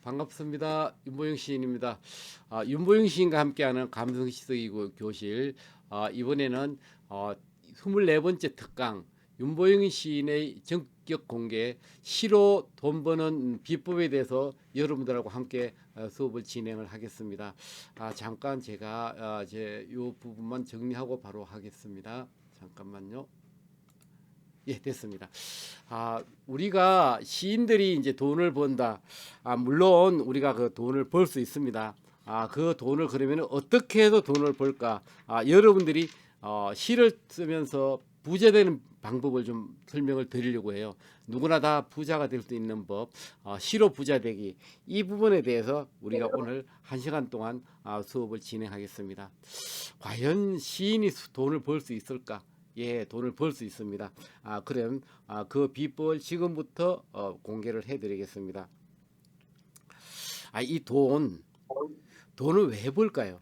반갑습니다. 윤보영 시인입니다. 윤보영 시인과 함께하는 감성시적이 교실. 이번에는 24번째 특강 윤보영 시인의 전격 공개 시로 돈 버는 비법에 대해서 여러분들하고 함께 수업을 진행을 하겠습니다. 잠깐 제가 제 요 부분만 정리하고 바로 하겠습니다. 잠깐만요. 예, 됐습니다. 우리가 시인들이 이제 돈을 번다. 물론 우리가 그 돈을 벌 수 있습니다. 그 돈을 그러면 어떻게 해서 돈을 벌까? 여러분들이 시를 쓰면서 부자 되는 방법을 좀 설명을 드리려고 해요. 누구나 다 부자가 될 수 있는 법, 시로 부자 되기. 이 부분에 대해서 우리가 오늘 1시간 동안 수업을 진행하겠습니다. 과연 시인이 돈을 벌 수 있을까? 예, 돈을 벌 수 있습니다. 그럼 그 비법을 지금부터 공개를 해드리겠습니다. 이 돈을 왜 벌까요?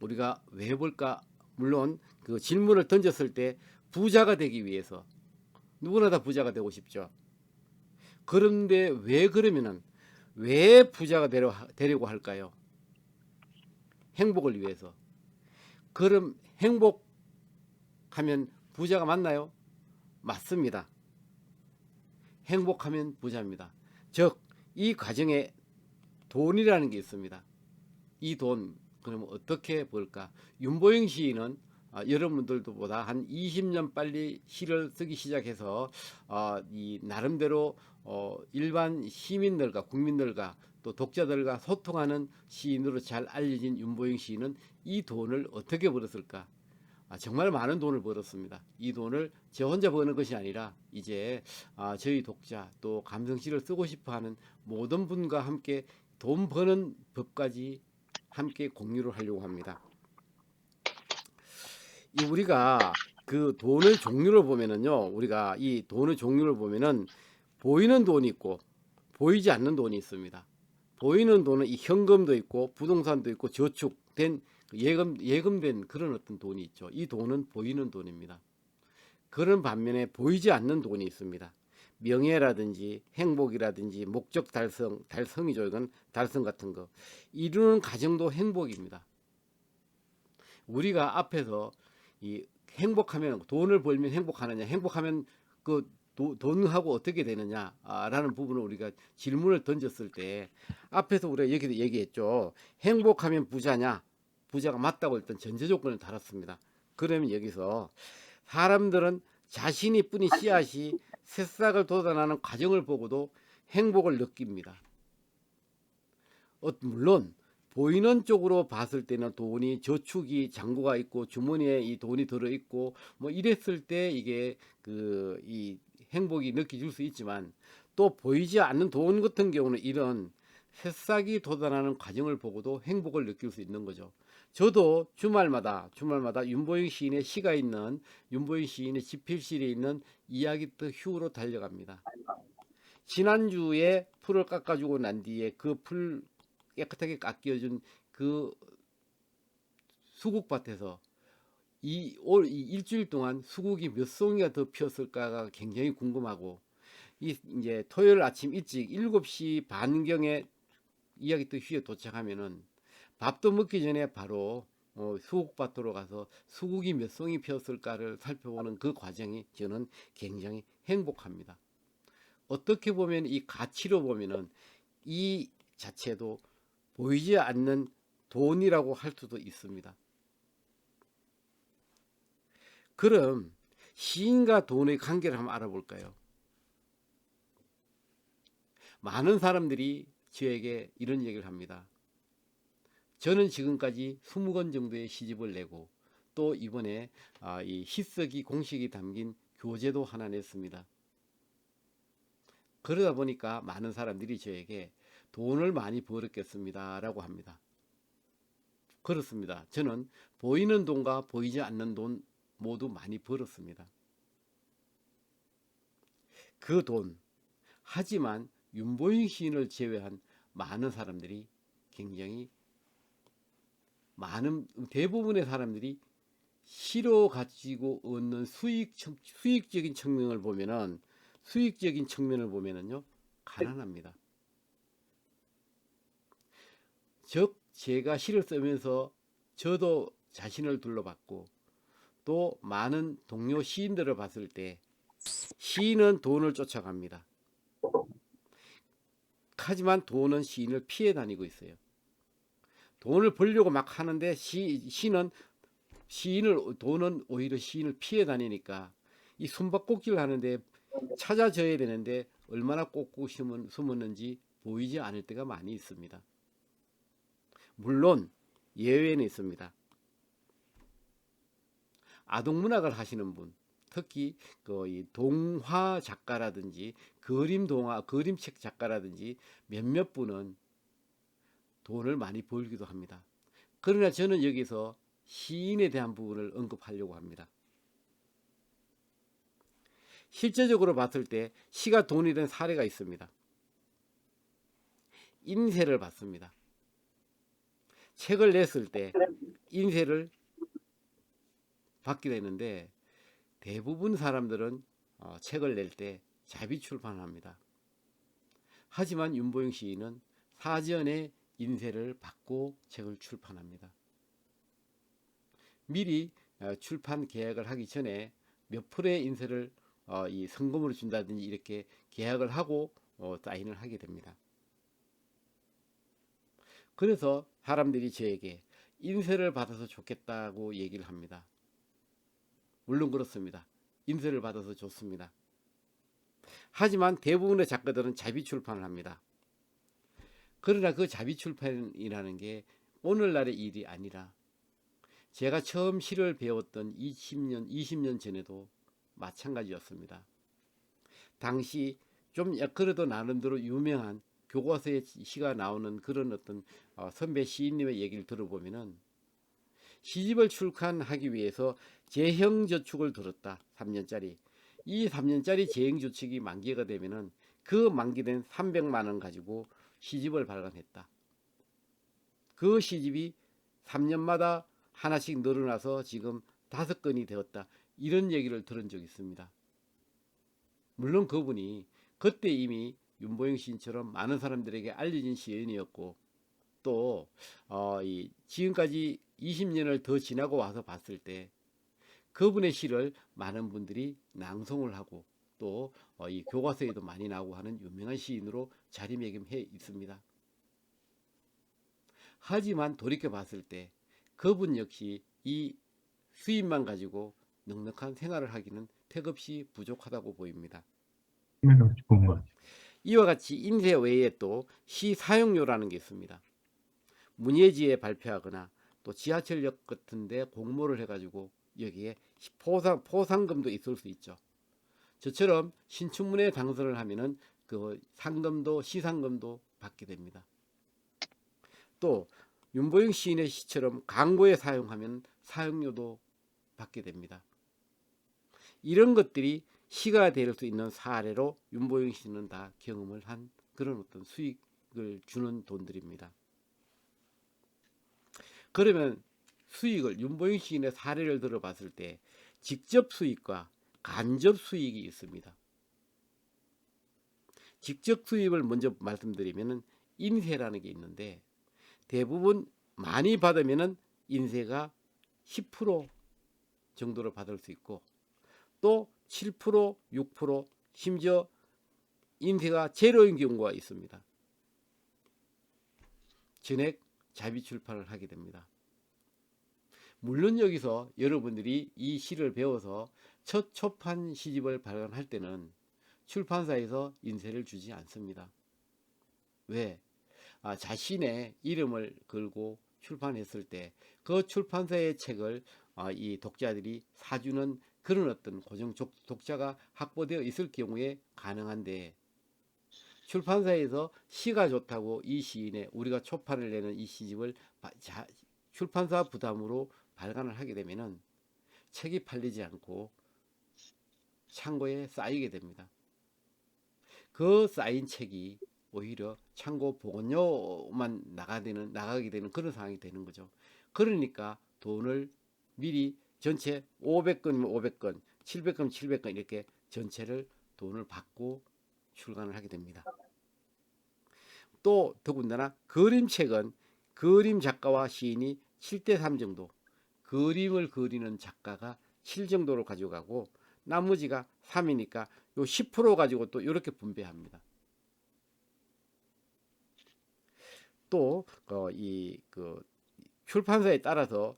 우리가 왜 벌까? 물론 그 질문을 던졌을 때 부자가 되기 위해서 누구나 다 부자가 되고 싶죠. 그런데 왜 부자가 되려고 할까요? 행복을 위해서. 그럼 행복하면 부자가 맞나요? 맞습니다. 행복하면 부자입니다. 즉, 이 과정에 돈이라는 게 있습니다. 이 돈, 그러면 어떻게 벌까? 윤보영 시인은 여러분들보다 한 20년 빨리 시를 쓰기 시작해서 이 나름대로 일반 시민들과 국민들과 또 독자들과 소통하는 시인으로 잘 알려진 윤보영 시인은 이 돈을 어떻게 벌었을까? 정말 많은 돈을 벌었습니다. 이 돈을 저 혼자 버는 것이 아니라 이제 저희 독자 또 감성시를 쓰고 싶어하는 모든 분과 함께 돈 버는 법까지 함께 공유를 하려고 합니다. 우리가 그 돈의 종류를 보면은요, 우리가 이 돈의 종류를 보면은 보이는 돈이 있고 보이지 않는 돈이 있습니다. 보이는 돈은 이 현금도 있고 부동산도 있고 저축된 예금된 그런 어떤 돈이 있죠. 이 돈은 보이는 돈입니다. 그런 반면에 보이지 않는 돈이 있습니다. 명예라든지 행복이라든지 목적 달성이죠. 이건 달성 같은 거. 이루는 과정도 행복입니다. 우리가 앞에서 이 행복하면 돈을 벌면 행복하느냐, 행복하면 그 돈하고 어떻게 되느냐라는 부분을 우리가 질문을 던졌을 때 앞에서 우리가 여기도 얘기했죠. 행복하면 부자냐? 부자가 맞다고 일단 전제 조건을 달았습니다. 그러면 여기서 사람들은 자신이 뿌린 씨앗이 새싹을 돋아나는 과정을 보고도 행복을 느낍니다. 물론 보이는 쪽으로 봤을 때는 돈이 저축이 잔고가 있고 주머니에 이 돈이 들어 있고 뭐 이랬을 때 이게 이 행복이 느껴질 수 있지만 또 보이지 않는 돈 같은 경우는 이런 새싹이 돋아나는 과정을 보고도 행복을 느낄 수 있는 거죠. 저도 주말마다 윤보영 시인의 시가 있는 윤보영 시인의 집필실에 있는 이야기터 휴로 달려갑니다. 지난주에 풀을 깎아주고 난 뒤에 그 풀 깨끗하게 깎여준 그 수국밭에서 이 일주일 동안 수국이 몇 송이가 더 피었을까가 굉장히 궁금하고 이제 토요일 아침 일찍 7시 반경에 이야기터 휴에 도착하면은 밥도 먹기 전에 바로 수국밭으로 가서 수국이 몇 송이 피었을까를 살펴보는 그 과정이 저는 굉장히 행복합니다. 어떻게 보면 이 가치로 보면은 이 자체도 보이지 않는 돈이라고 할 수도 있습니다. 그럼 시인과 돈의 관계를 한번 알아볼까요? 많은 사람들이 저에게 이런 얘기를 합니다. 저는 지금까지 20권 정도의 시집을 내고 또 이번에 이 시쓰기 공식이 담긴 교재도 하나 냈습니다. 그러다 보니까 많은 사람들이 저에게 돈을 많이 벌었겠습니다 라고 합니다. 그렇습니다. 저는 보이는 돈과 보이지 않는 돈 모두 많이 벌었습니다. 그 돈, 하지만 윤보영 시인을 제외한 많은 사람들이 굉장히 대부분의 사람들이 시로 가지고 얻는 수익적인 측면을 보면은요 가난합니다. 즉 제가 시를 쓰면서 저도 자신을 둘러봤고 또 많은 동료 시인들을 봤을 때 시인은 돈을 쫓아갑니다. 하지만 돈은 시인을 피해 다니고 있어요. 돈을 벌려고 막 하는데 돈은 오히려 시인을 피해 다니니까 이 숨바꼭질을 하는데 찾아져야 되는데 얼마나 꼭꼭 숨었는지 보이지 않을 때가 많이 있습니다. 물론 예외는 있습니다. 아동문학을 하시는 분, 특히 그 동화 작가라든지 그림책 작가라든지 몇몇 분은 돈을 많이 벌기도 합니다. 그러나 저는 여기서 시인에 대한 부분을 언급하려고 합니다. 실제적으로 봤을 때 시가 돈이 된 사례가 있습니다. 인세를 받습니다. 책을 냈을 때 인세를 받게 되는데 대부분 사람들은 책을 낼 때 자비 출판합니다. 하지만 윤보영 시인은 사전에 인세를 받고 책을 출판합니다. 미리 출판 계약을 하기 전에 몇 프로의 인세를 이 성금으로 준다든지 이렇게 계약을 하고 사인을 하게 됩니다. 그래서 사람들이 저에게 인세를 받아서 좋겠다고 얘기를 합니다. 물론 그렇습니다. 인세를 받아서 좋습니다. 하지만 대부분의 작가들은 자비 출판을 합니다. 그러나 그 자비 출판이라는 게 오늘날의 일이 아니라 제가 처음 시를 배웠던 20년 전에도 마찬가지였습니다. 당시 좀 그래도 나름대로 유명한 교과서에 시가 나오는 그런 어떤 선배 시인님의 얘기를 들어보면은 시집을 출간하기 위해서 재형저축을 들었다. 3년짜리. 이 3년짜리 재형저축이 만기가 되면은 그 만기된 300만 원 가지고 시집을 발간했다. 그 시집이 3년마다 하나씩 늘어나서 지금 5건이 되었다. 이런 얘기를 들은 적이 있습니다. 물론 그분이 그때 이미 윤보영 시인처럼 많은 사람들에게 알려진 시인이었고 또 지금까지 20년을 더 지나고 와서 봤을 때 그분의 시를 많은 분들이 낭송을 하고 또 이 교과서에도 많이 나오고 하는 유명한 시인으로 자리매김해 있습니다. 하지만 돌이켜 봤을 때 그분 역시 이 수입만 가지고 넉넉한 생활을 하기는 택없이 부족하다고 보입니다. 이와 같이 인쇄 외에 또 시 사용료라는 게 있습니다. 문예지에 발표하거나 또 지하철역 같은 데 공모를 해가지고 여기에 포상금도 있을 수 있죠. 저처럼 신춘문예 당선을 하면은 그 시상금도 받게 됩니다. 또 윤보영 시인의 시처럼 광고에 사용하면 사용료도 받게 됩니다. 이런 것들이 시가 될 수 있는 사례로 윤보영 시인은 다 경험을 한 그런 어떤 수익을 주는 돈들입니다. 그러면 윤보영 시인의 사례를 들어봤을 때 직접 수익과 간접 수익이 있습니다. 직접 수입을 먼저 말씀드리면 인세라는 게 있는데 대부분 많이 받으면 인세가 10% 정도를 받을 수 있고 또 7%, 6% 심지어 인세가 제로인 경우가 있습니다. 전액 자비 출판을 하게 됩니다. 물론 여기서 여러분들이 이 시를 배워서 첫 초판 시집을 발간할 때는 출판사에서 인세를 주지 않습니다. 왜? 자신의 이름을 걸고 출판했을 때 그 출판사의 책을 이 독자들이 사주는 그런 어떤 고정 독자가 확보되어 있을 경우에 가능한데 출판사에서 시가 좋다고 이 시인의 우리가 초판을 내는 이 시집을 출판사 부담으로 발간을 하게 되면은 책이 팔리지 않고 창고에 쌓이게 됩니다. 그 쌓인 책이 오히려 창고 보관료만 나가게 되는 그런 상황이 되는 거죠. 그러니까 돈을 미리 전체 500건이면 500건, 700건, 700건 이렇게 전체를 돈을 받고 출간을 하게 됩니다. 또 더군다나 그림책은 그림 작가와 시인이 7대 3 정도, 그림을 그리는 작가가 7 정도로 가져가고 나머지가 3이니까 요 10% 가지고 또 이렇게 분배합니다. 또 이 그 출판사에 따라서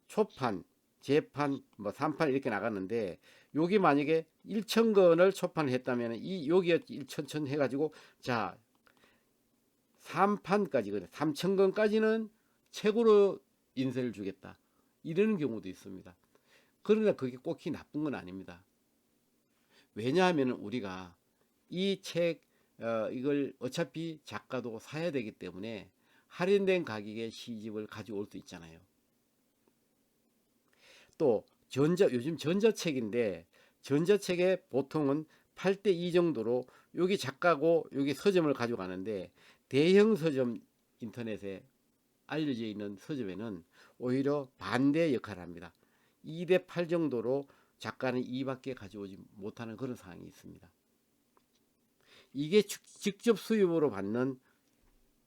초판, 재판, 뭐 3판 이렇게 나갔는데 여기 만약에 1,000권을 초판을 했다면 이 여기에 1,000 해가지고 자 3판까지 3,000권까지는 책으로 인쇄를 주겠다 이러는 경우도 있습니다. 그러나 그게 꼭히 나쁜 건 아닙니다. 왜냐하면 우리가 이 책 이걸 어차피 작가도 사야 되기 때문에 할인된 가격에 시집을 가져올 수 있잖아요. 또 요즘 전자책인데 전자책에 보통은 8대 2 정도로 여기 작가고 여기 서점을 가져가는데 대형 서점 인터넷에 알려져 있는 서점에는 오히려 반대 역할을 합니다. 2대 8 정도로 작가는 2밖에 가져오지 못하는 그런 상황이 있습니다. 이게 직접 수입으로 받는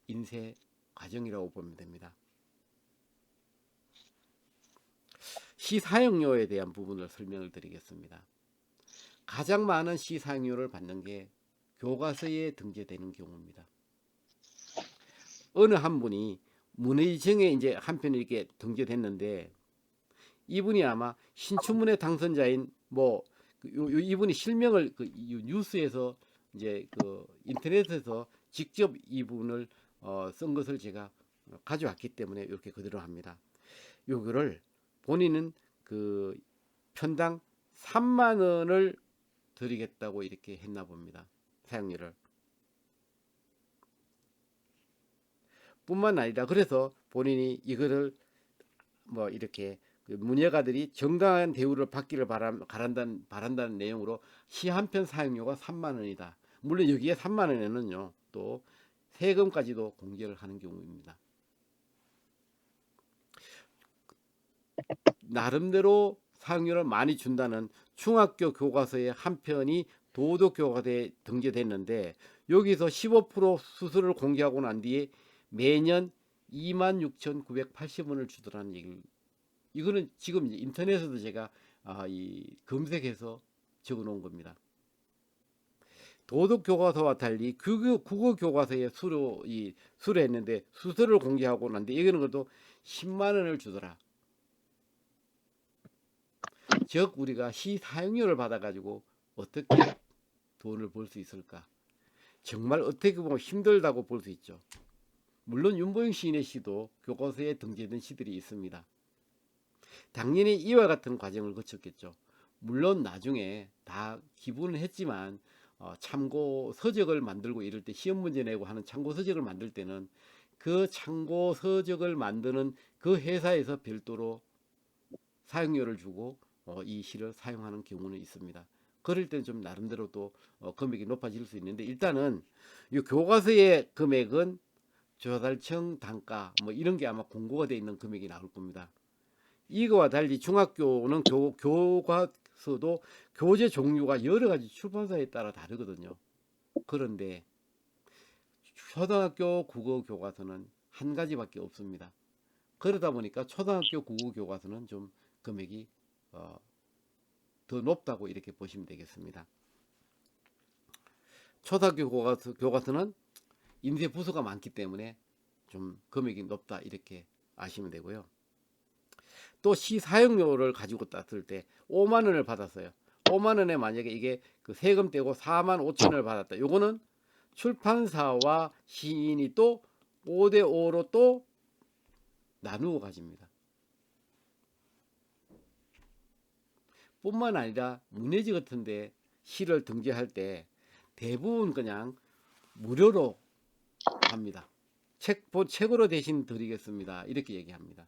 인쇄 과정이라고 보면 됩니다. 시사용료에 대한 부분을 설명을 드리겠습니다. 가장 많은 시사용료를 받는 게 교과서에 등재되는 경우입니다. 어느 한 분이 문의정에 이제 한 편이 이렇게 등재됐는데 이분이 아마 신춘문예 당선자인 이분이 실명을 뉴스에서 이제 인터넷에서 직접 이분을 쓴 것을 제가 가져왔기 때문에 이렇게 그대로 합니다. 요거를 본인은 편당 3만 원을 드리겠다고 이렇게 했나 봅니다. 사용료를. 뿐만 아니라 그래서 본인이 이거를 이렇게 문예가들이 정당한 대우를 받기를 바란다는 내용으로 시 한 편 사용료가 3만 원이다. 물론 여기에 3만 원에는요 또 세금까지도 공제를 하는 경우입니다. 나름대로 사용료를 많이 준다는 중학교 교과서의 한 편이 도덕교과서에 등재됐는데 여기서 15% 수수료를 공개하고 난 뒤에 매년 26,980원을 주더라는 얘기를, 이거는 지금 인터넷에도 제가 검색해서 적어 놓은 겁니다. 도덕교과서와 달리 국어교과서에 수료했는데 수수료를 공개하고 난 뒤에 이거는 그래도 10만 원을 주더라. 즉 우리가 시 사용료를 받아가지고 어떻게 돈을 벌 수 있을까? 정말 어떻게 보면 힘들다고 볼 수 있죠. 물론 윤보영 시인의 시도 교과서에 등재된 시들이 있습니다. 당연히 이와 같은 과정을 거쳤겠죠. 물론 나중에 다 기부는 했지만 참고 서적을 만들고 이럴 때 시험 문제 내고 하는 참고 서적을 만들 때는 그 참고 서적을 만드는 그 회사에서 별도로 사용료를 주고 이 시를 사용하는 경우는 있습니다. 그럴 때는 좀 나름대로 또 금액이 높아질 수 있는데 일단은 이 교과서의 금액은 조달청 단가 이런 게 아마 공고가 되어 있는 금액이 나올 겁니다. 이거와 달리 중학교는 교과서도 교재 종류가 여러 가지 출판사에 따라 다르거든요. 그런데 초등학교 국어 교과서는 한 가지밖에 없습니다. 그러다 보니까 초등학교 국어 교과서는 좀 금액이 더 높다고 이렇게 보시면 되겠습니다. 초등학교 교과서는 인쇄 부수가 많기 때문에 좀 금액이 높다 이렇게 아시면 되고요. 또 시 사용료를 가지고 따을 때 5만 원을 받았어요. 5만 원에 만약에 이게 세금 떼고 4만 5천 원을 받았다. 요거는 출판사와 시인이 또 5대 5로 또 나누어 가집니다. 뿐만 아니라 문예지 같은데 시를 등재할 때 대부분 그냥 무료로 합니다. 책으로 대신 드리겠습니다. 이렇게 얘기합니다.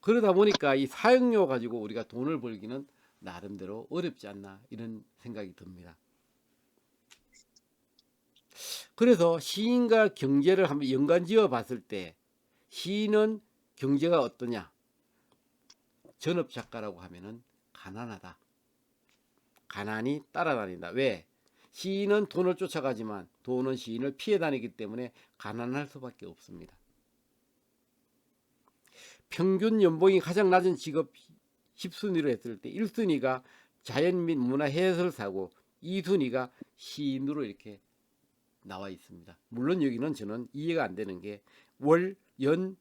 그러다 보니까 이 사용료 가지고 우리가 돈을 벌기는 나름대로 어렵지 않나 이런 생각이 듭니다. 그래서 시인과 경제를 한번 연관지어 봤을 때 시인은 경제가 어떠냐? 전업작가라고 하면은 가난하다. 가난이 따라다닌다. 왜? 시인은 돈을 쫓아가지만 돈은 시인을 피해 다니기 때문에 가난할 수밖에 없습니다. 평균 연봉이 가장 낮은 직업 10순위로 했을 때 1순위가 자연 및 문화 해설사고 2순위가 시인으로 이렇게 나와 있습니다. 물론 여기는 저는 이해가 안 되는 게 월, 연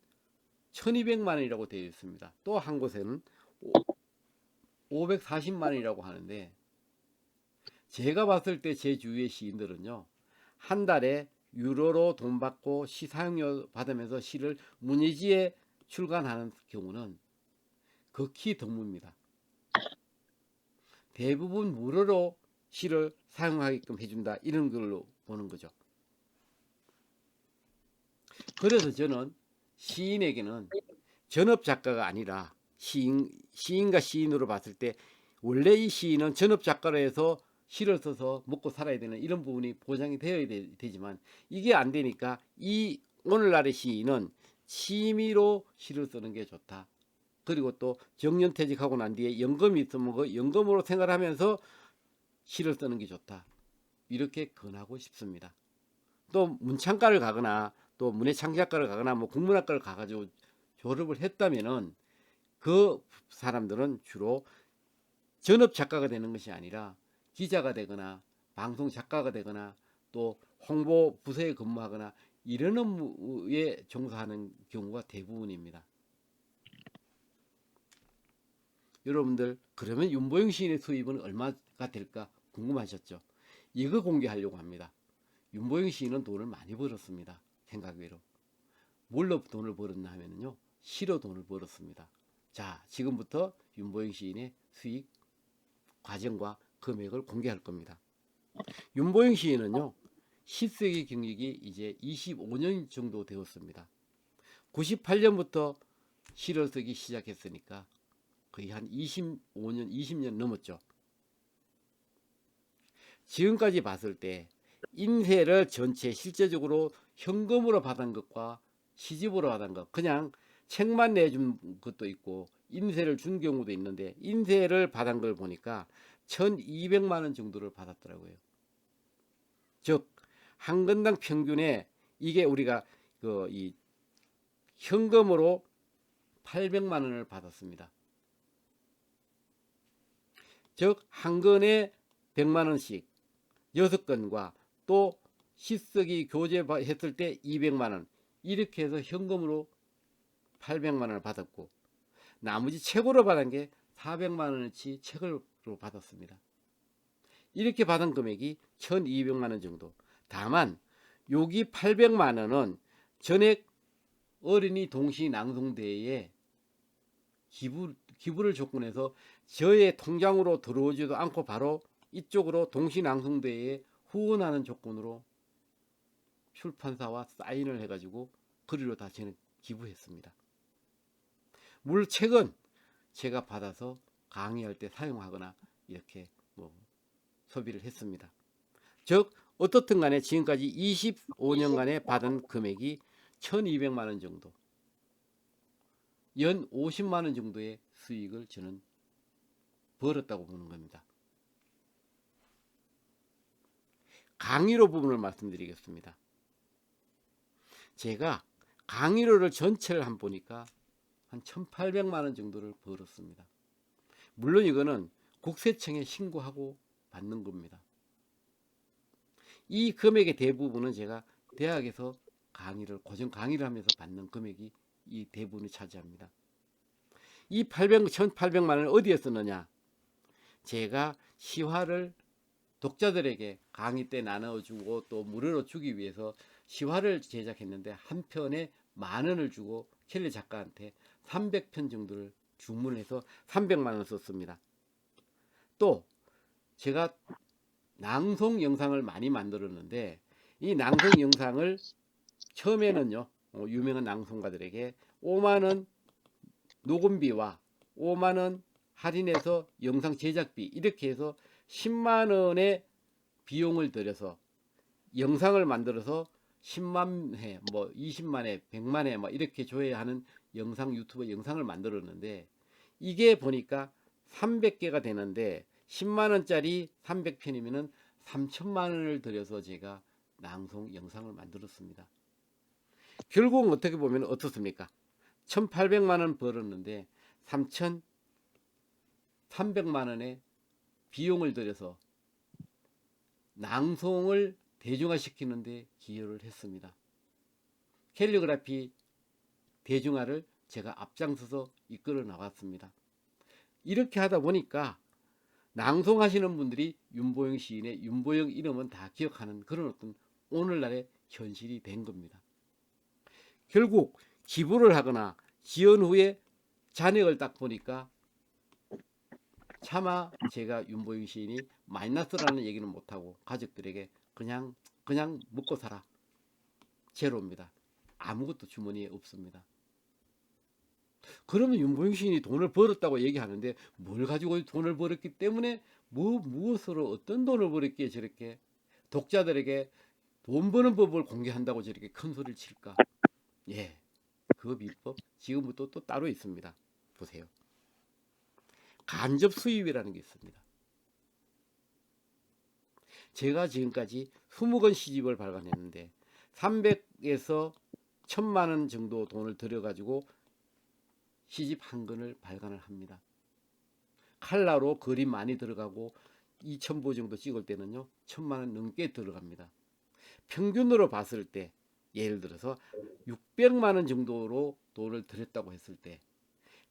1200만 원이라고 되어 있습니다. 또 한 곳에는 540만 원이라고 하는데, 제가 봤을 때 제 주위의 시인들은요, 한 달에 유로로 돈 받고 시 사용료 받으면서 시를 문예지에 출간하는 경우는 극히 드뭅니다. 대부분 무료로 시를 사용하게끔 해준다, 이런 걸로 보는 거죠. 그래서 저는 시인에게는 전업 작가가 아니라 시인과 시인으로 봤을 때 원래 이 시인은 전업 작가로 해서 시를 써서 먹고 살아야 되는 이런 부분이 보장이 되어야 되지만 이게 안 되니까 이 오늘날의 시인은 취미로 시를 쓰는 게 좋다. 그리고 또 정년퇴직하고 난 뒤에 연금이 있으면 그 연금으로 생활하면서 시를 쓰는 게 좋다. 이렇게 권하고 싶습니다. 또 문창과를 가거나 또 문예창작과를 가거나 뭐 국문학과를 가가지고 졸업을 했다면은 그 사람들은 주로 전업 작가가 되는 것이 아니라 기자가 되거나 방송 작가가 되거나 또 홍보 부서에 근무하거나 이런 업무에 종사하는 경우가 대부분입니다. 여러분들, 그러면 윤보영 시인의 수입은 얼마가 될까 궁금하셨죠? 이거 공개하려고 합니다. 윤보영 시인은 돈을 많이 벌었습니다. 생각외로. 뭘로 돈을 벌었나 하면요, 시로 돈을 벌었습니다. 자, 지금부터 윤보영 시인의 수익 과정과 금액을 공개할 겁니다. 윤보영 시인은요, 시쓰기 경력이 이제 25년 정도 되었습니다. 98년부터 시를 쓰기 시작했으니까 거의 한 25년, 20년 넘었죠. 지금까지 봤을 때 인쇄를 전체 실제적으로 현금으로 받은 것과 시집으로 받은 것, 그냥 책만 내준 것도 있고 인쇄를 준 경우도 있는데, 인쇄를 받은 걸 보니까 1200만 원 정도를 받았더라고요. 즉 한 건당 평균에 이게 우리가 이 현금으로 800만 원을 받았습니다. 즉 한 건에 100만 원씩 6건과 또 시쓰기 교재했을 때 200만 원, 이렇게 해서 현금으로 800만 원을 받았고, 나머지 책으로 받은 게 400만 원어치 책으로 받았습니다. 이렇게 받은 금액이 1200만 원 정도. 다만 여기 800만 원은 전액 어린이 동시 낭송대회에 기부를 조건해서 저의 통장으로 들어오지도 않고 바로 이쪽으로 동시 낭송대회에 후원하는 조건으로 출판사와 사인을 해가지고 그리로 다 저는 기부했습니다. 물론 책은 제가 받아서 강의할 때 사용하거나 이렇게 소비를 했습니다. 즉 어떻든 간에 지금까지 25년간에 받은 금액이 1200만 원 정도, 연 50만 원 정도의 수익을 저는 벌었다고 보는 겁니다. 강의료 부분을 말씀드리겠습니다. 제가 강의료를 전체를 한번 보니까 한 1800만 원 정도를 벌었습니다. 물론 이거는 국세청에 신고하고 받는 겁니다. 이 금액의 대부분은 제가 대학에서 고정 강의를 하면서 받는 금액이 이 대부분을 차지합니다. 이 1800만 원을 어디에 썼느냐? 제가 시화를 독자들에게 강의 때 나눠주고 또 무료로 주기 위해서 시화를 제작했는데 한 편에 10,000원을 주고 켈리 작가한테 300편 정도를 주문해서 300만 원 썼습니다. 또 제가 낭송 영상을 많이 만들었는데 이 낭송 영상을 처음에는요, 유명한 낭송가들에게 5만 원 녹음비와 5만 원 할인해서 영상 제작비, 이렇게 해서 10만 원의 비용을 들여서 영상을 만들어서 10만 회, 20만 회, 100만 회 이렇게 조회하는 유튜브 영상을 만들었는데, 이게 보니까 300개가 되는데 10만 원짜리 300편이면은 3천만 원을 들여서 제가 낭송 영상을 만들었습니다. 결국은 어떻게 보면 어떻습니까? 1,800만 원 벌었는데 3,300만 원의 비용을 들여서 낭송을 대중화시키는데 기여를 했습니다. 캘리그라피 대중화를 제가 앞장서서 이끌어 나왔습니다. 이렇게 하다 보니까 낭송하시는 분들이 윤보영 시인의 윤보영 이름은 다 기억하는 그런 어떤 오늘날의 현실이 된 겁니다. 결국 기부를 하거나 지연 후에 잔액을 딱 보니까 차마 제가 윤보영 시인이 마이너스라는 얘기는 못하고 가족들에게 그냥 먹고 살아 제로입니다. 아무것도 주머니에 없습니다. 그러면 윤보영 시인이 돈을 벌었다고 얘기하는데 뭘 가지고 돈을 벌었기 때문에 무엇으로 어떤 돈을 벌었기에 저렇게 독자들에게 돈 버는 법을 공개한다고 저렇게 큰 소리를 칠까? 예, 그 비법 지금부터 또 따로 있습니다. 보세요. 간접 수입이라는 게 있습니다. 제가 지금까지 20권 시집을 발간했는데 300에서 1000만 원 정도 돈을 들여가지고 시집 한 권을 발간을 합니다. 칼라로 그림 많이 들어가고 2000부 정도 찍을 때는요 1000만 원 넘게 들어갑니다. 평균으로 봤을 때 예를 들어서 600만 원 정도로 돈을 들였다고 했을 때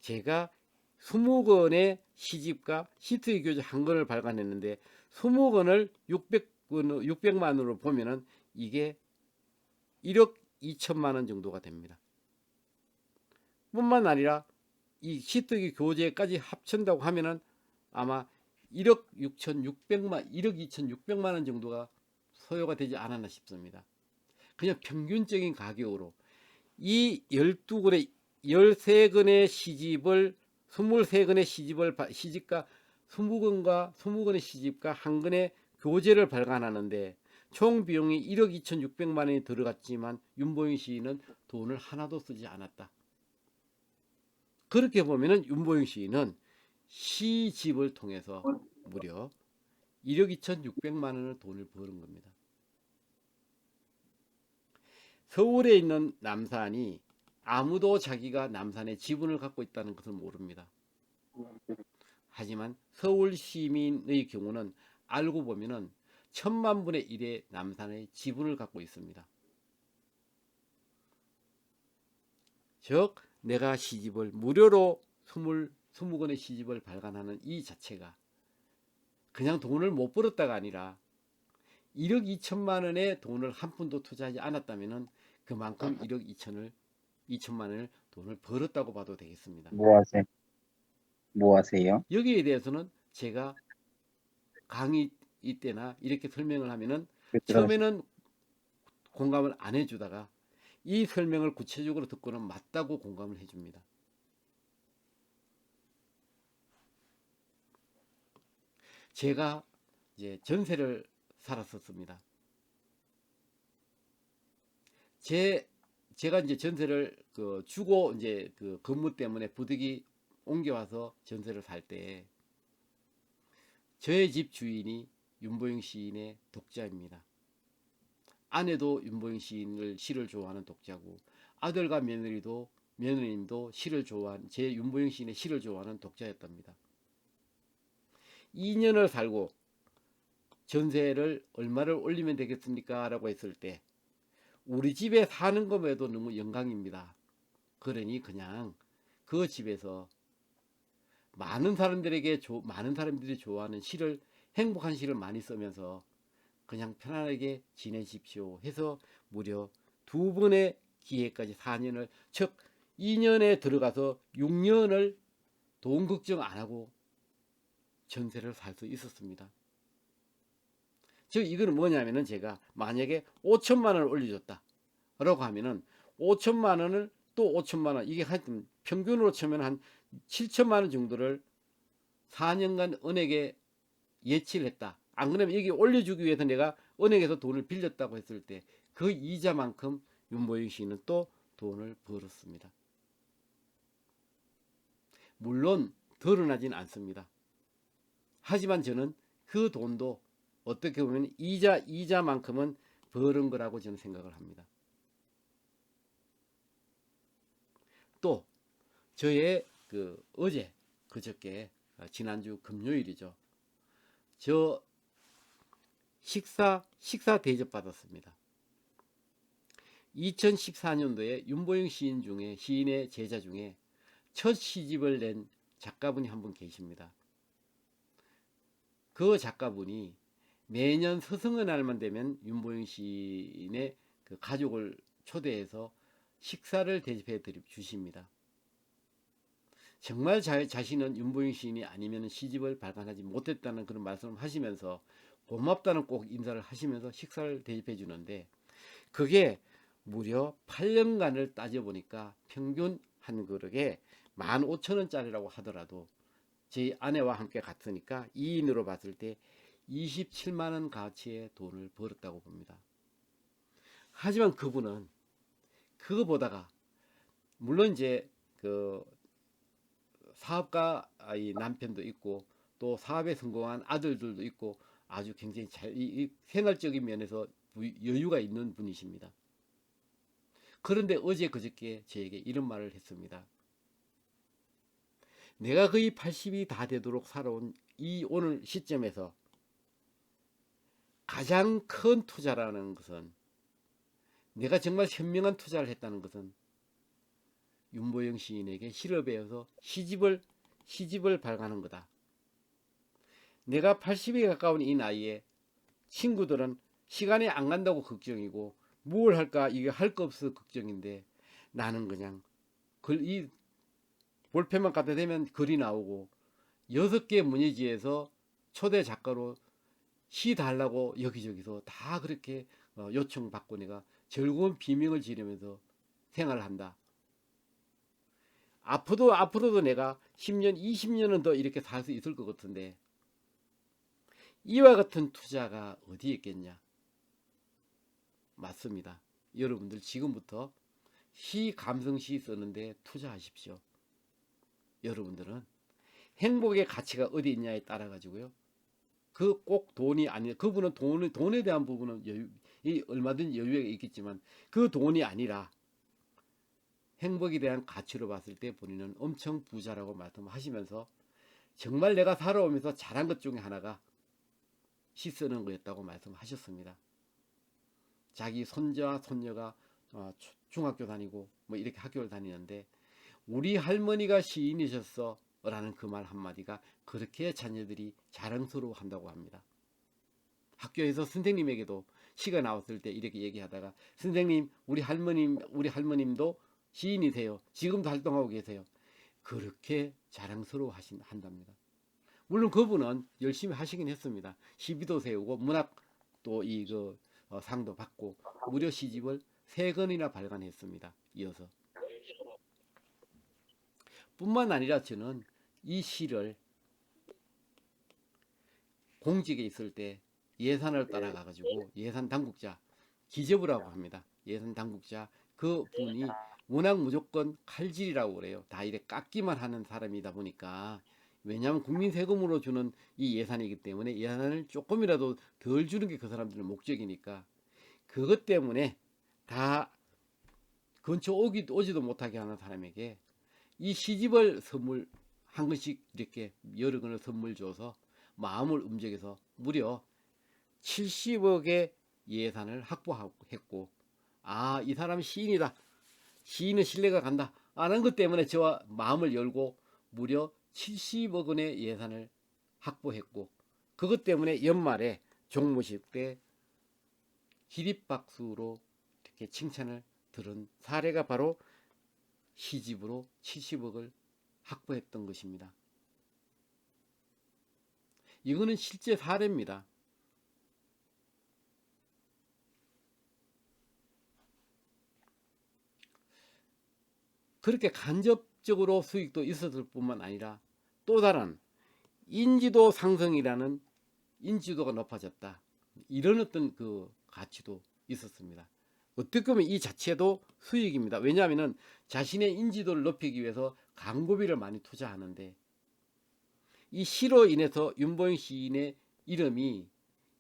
제가 20권의 시집과 시트의 교재 한 권을 발간했는데 20권을 600만 원으로 보면은 이게 1억 2천만 원 정도가 됩니다. 뿐만 아니라 이 시트기 교재까지 합친다고 하면은 아마 1억 2,600만 원 정도가 소요가 되지 않았나 싶습니다. 그냥 평균적인 가격으로 이 12권의 13권의 시집을 23권의 시집과 20권의 시집과 한 권의 교재를 발간하는데 총 비용이 1억 2,600만 원이 들어갔지만 윤보영 시인은 돈을 하나도 쓰지 않았다. 그렇게 보면은 윤보영 시인은 시집을 통해서 무려 1억 2,600만 원을 돈을 버는 겁니다. 서울에 있는 남산이 아무도 자기가 남산에 지분을 갖고 있다는 것을 모릅니다. 하지만 서울 시민의 경우는 알고 보면은 1000만 분의 1의 남산의 지분을 갖고 있습니다. 즉 내가 시집을 무료로 20권의 시집을 발간하는 이 자체가 그냥 돈을 못 벌었다가 아니라 1억 2천만 원의 돈을 한 푼도 투자하지 않았다면 그만큼 1억 2천만 원을 돈을 벌었다고 봐도 되겠습니다. 뭐 하세요? 여기에 대해서는 제가 강의 때나 이렇게 설명을 하면은 처음에는 공감을 안 해주다가 이 설명을 구체적으로 듣고는 맞다고 공감을 해줍니다. 제가 이제 전세를 살았었습니다. 제가 이제 전세를 주고 이제 그 근무 때문에 부득이 옮겨와서 전세를 살 때 저의 집 주인이 윤보영 시인의 독자입니다. 아내도 윤보영 시를 좋아하는 독자고 아들과 며느님도 시를 좋아하는 제 윤보영 시인의 시를 좋아하는 독자였답니다. 2년을 살고 전세를 얼마를 올리면 되겠습니까? 라고 했을 때 우리 집에 사는 것에도 너무 영광입니다. 그러니 그냥 그 집에서 많은 사람들이 좋아하는 시를 행복한 시를 많이 쓰면서 그냥 편안하게 지내십시오 해서 무려 2번의 기회까지 4년을 즉 2년에 들어가서 6년을 돈 걱정 안 하고 전세를 살 수 있었습니다. 즉 이거는 뭐냐면은 제가 만약에 5천만 원을 올려줬다 라고 하면은 5천만 원을 또 5천만 원 이게 하여튼 평균으로 치면 한 7천만 원 정도를 4년간 은행에 예치를 했다. 안 그러면 여기 올려주기 위해서 내가 은행에서 돈을 빌렸다고 했을 때 그 이자만큼 윤보영 씨는 또 돈을 벌었습니다. 물론 드러나진 않습니다. 하지만 저는 그 돈도 어떻게 보면 이자만큼은 벌은 거라고 저는 생각을 합니다. 또 저의 어제 그저께 지난주 금요일이죠. 저 식사 대접 받았습니다. 2014년도에 윤보영 시인의 제자 중에 첫 시집을 낸 작가분이 한 분 계십니다. 그 작가분이 매년 서성의 날만 되면 윤보영 시인의 그 가족을 초대해서 식사를 대접해 주십니다. 정말 자신은 윤보영 시인이 아니면 시집을 발간하지 못했다는 그런 말씀을 하시면서 고맙다는 꼭 인사를 하시면서 식사를 대접해 주는데, 그게 무려 8년간을 따져보니까 평균 한 그릇에 15,000원짜리라고 하더라도 제 아내와 함께 갔으니까 2인으로 봤을 때 27만 원 가치의 돈을 벌었다고 봅니다. 하지만 그분은 그거보다가 물론 이제 그 사업가 이 남편도 있고 또 사업에 성공한 아들들도 있고 아주 굉장히 이 생활적인 면에서 여유가 있는 분이십니다. 그런데 어제 그저께 저에게 이런 말을 했습니다. 내가 거의 80이 다 되도록 살아온 이 오늘 시점에서 가장 큰 투자라는 것은, 내가 정말 현명한 투자를 했다는 것은 윤보영 시인에게 시를 배워서 시집을 발간한 거다. 내가 80에 가까운 이 나이에 친구들은 시간이 안 간다고 걱정이고 뭘 할까 이게 할 거 없어 걱정인데, 나는 그냥 이 볼펜만 갖다 대면 글이 나오고 6개 문예지에서 초대 작가로 시 달라고 여기저기서 다 그렇게 요청받고 내가 즐거운 비명을 지르면서 생활을 한다. 앞으로도 내가 10년 20년은 더 이렇게 살 수 있을 것 같은데 이와 같은 투자가 어디에 있겠냐. 맞습니다. 여러분들 지금부터 감성시 쓰는데 투자하십시오. 여러분들은 행복의 가치가 어디 있냐에 따라 가지고요, 그 꼭 돈이 아니라, 그분은 돈에 대한 부분은 얼마든지 여유가 있겠지만 그 돈이 아니라 행복에 대한 가치로 봤을 때 본인은 엄청 부자라고 말씀하시면서 정말 내가 살아오면서 잘한 것 중에 하나가 시 쓰는 거였다고 말씀하셨습니다. 자기 손자와 손녀가 중학교 다니고 뭐 이렇게 학교를 다니는데 우리 할머니가 시인이셨어 라는 그 말 한마디가 그렇게 자녀들이 자랑스러워 한다고 합니다. 학교에서 선생님에게도 시가 나왔을 때 이렇게 얘기하다가, 선생님 우리 할머님도 시인이세요. 지금도 활동하고 계세요. 그렇게 자랑스러워 한답니다. 물론 그분은 열심히 하시긴 했습니다. 시비도 세우고 문학 또 상도 받고 무려 시집을 3권이나 발간했습니다. 이어서. 뿐만 아니라 저는 이 시를 공직에 있을 때 예산을 따라가 가지고 예산 당국자, 기재부라고 합니다. 예산 당국자 그 분이 워낙 무조건 칼질이라고 그래요. 다 이래 깎기만 하는 사람이다 보니까, 왜냐하면 국민 세금으로 주는 이 예산이기 때문에 예산을 조금이라도 덜 주는 게 그 사람들의 목적이니까, 그것 때문에 다 근처 오지도 못하게 하는 사람에게 이 시집을 선물 한 권씩 이렇게 여러 권을 선물 줘서 마음을 움직여서 무려 70억의 예산을 확보했고, 아, 이 사람은 시인이다, 시인은 신뢰가 간다 하는 것 때문에 저와 마음을 열고 무려 70억 원의 예산을 확보했고, 그것 때문에 연말에 종무식 때 기립박수로 이렇게 칭찬을 들은 사례가 바로 시집으로 70억을 확보했던 것입니다. 이거는 실제 사례입니다. 그렇게 간접적으로 수익도 있었을 뿐만 아니라 또 다른 인지도 상승이라는, 인지도가 높아졌다, 이런 어떤 그 가치도 있었습니다. 어떻게 보면 이 자체도 수익입니다. 왜냐하면 자신의 인지도를 높이기 위해서 광고비를 많이 투자하는데, 이 시로 인해서 윤보영 시인의 이름이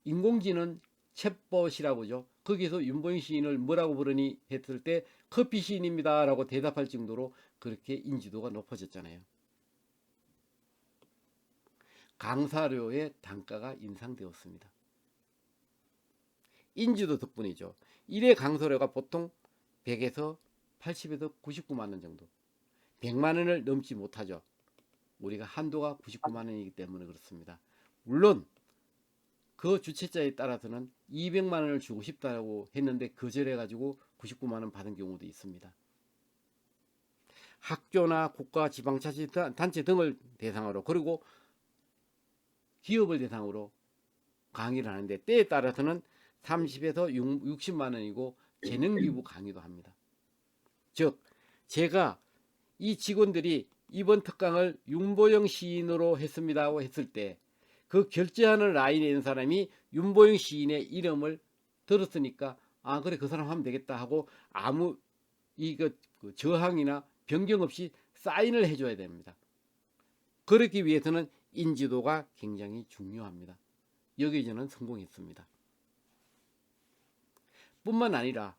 인공지능 챗봇이라고죠. 거기서 윤보영 시인을 뭐라고 부르니 했을 때 커피 시인입니다 라고 대답할 정도로 그렇게 인지도가 높아졌잖아요. 강사료의 단가가 인상되었습니다. 인지도 덕분이죠. 1회 강사료가 보통 100에서 80에서 99만 원 정도. 100만 원을 넘지 못하죠. 우리가 한도가 99만 원이기 때문에 그렇습니다. 물론 그 주최자에 따라서는 200만 원을 주고 싶다고 했는데 거절해가지고 99만 원 받은 경우도 있습니다. 학교나 국가 지방자치단체 등을 대상으로 그리고 기업을 대상으로 강의를 하는데 때에 따라서는 30에서 60만 원이고 재능기부 강의도 합니다. 즉 제가 이 직원들이 이번 특강을 윤보영 시인으로 했습니다고 했을 때 그 결제하는 라인에 있는 사람이 윤보영 시인의 이름을 들었으니까 아 그래 그 사람 하면 되겠다 하고 아무 그 저항이나 변경 없이 사인을 해줘야 됩니다. 그렇기 위해서는 인지도가 굉장히 중요합니다. 여기 저는 성공했습니다. 뿐만 아니라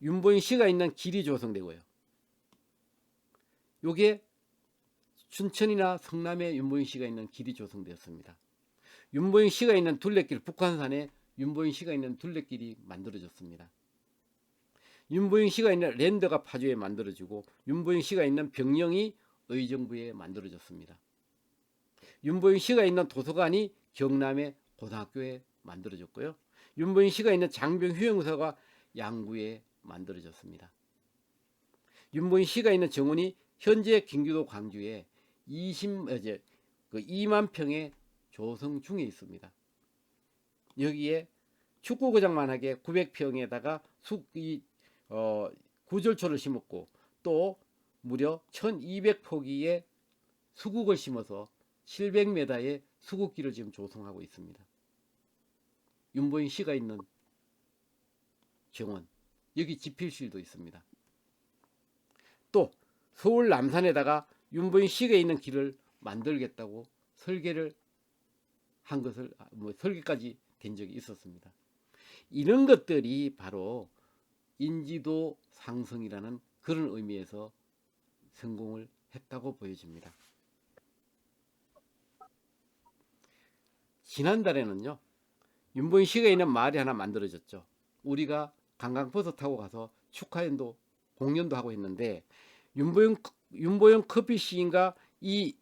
윤보영 시가 있는 길이 조성되고요. 요게 춘천이나 성남에 윤보영 시가 있는 길이 조성되었습니다. 윤보영 시가 있는 둘레길, 북한산에 윤보영 시가 있는 둘레길이 만들어졌습니다. 윤보영 시가 있는 랜드가 파주에 만들어지고 윤보영 시가 있는 병영이 의정부에 만들어졌습니다. 윤보영 시가 있는 도서관이 경남의 고등학교에 만들어졌고요. 윤보영 시가 있는 장병휴양소가 양구에 만들어졌습니다. 윤보영 시가 있는 정원이 현재 경기도 광주에 2만 평의 조성 중에 있습니다. 여기에 축구구장만 하게 900평에다가 구절초를 심었고 또 무려 1200포기의 수국을 심어서 700m의 수국길을 지금 조성하고 있습니다. 윤보영 시가 있는 정원, 여기 집필실도 있습니다. 또 서울 남산에다가 윤보영 시가 있는 길을 만들겠다고 설계를 한 것을 설계까지 된 적이 있었습니다. 이런 것들이 바로 인지도 상승이라는 그런 의미에서 성공을 했다고 보여집니다. 지난달에는요, 윤보영 시가 있는 마을이 하나 만들어졌죠. 우리가 관광버스 타고 가서 축하연도 공연도 하고 했는데 윤보영 커피 시인과 이